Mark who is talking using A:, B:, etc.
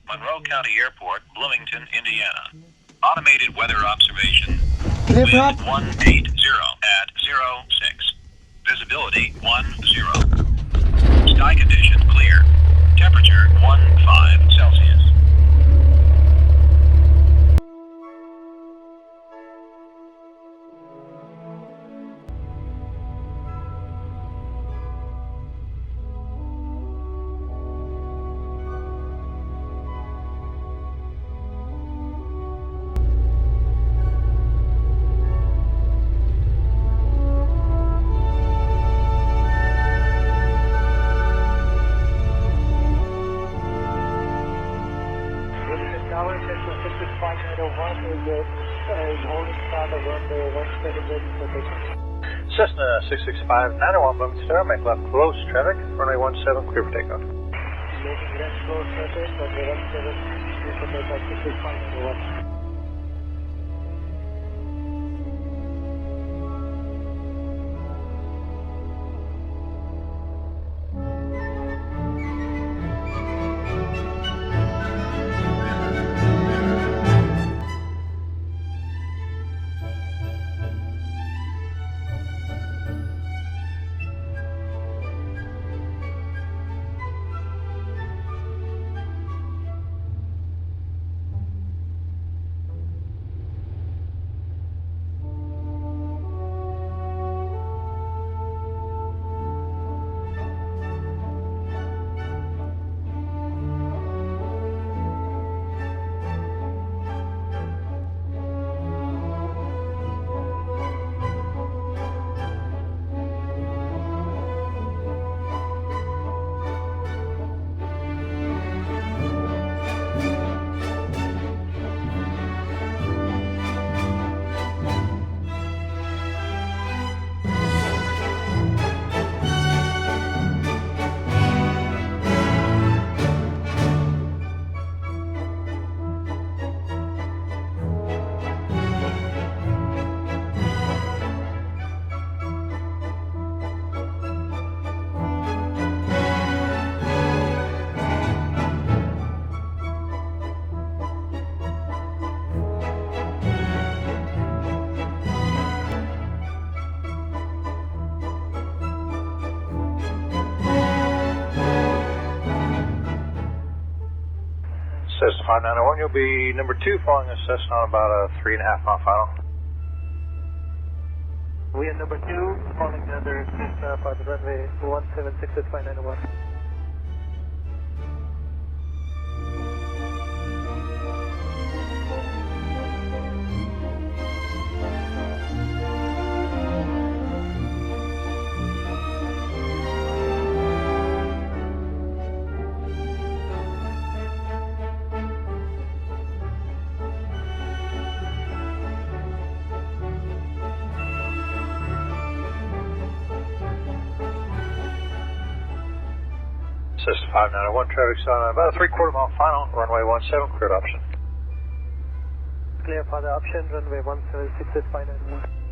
A: Monroe County Airport, Bloomington, Indiana. Automated weather observation.
B: Clear,
A: Wind
B: Brad.
A: 180 at 06. Visibility 10. Sky condition clear. Temperature 15 Celsius.
C: Tower, Cessna 66501 is holding on the runway 17 ready for takeoff.
D: Cessna 665-901 Bloomington Tower, make left close traffic, runway 17 clear for takeoff.
C: Making left close traffic, runway 17 clear for takeoff 66591.
D: Cessna 5901, you'll be number 2 following a Cessna on about a 3.5 mile final.
C: We are number 2, calling another Cessna for the runway 176 at 5901.
D: Cessna 5901, traffic's on about a 3/4 mile final, runway 17 cleared option.
C: Clear for the option, runway 176 at 5901.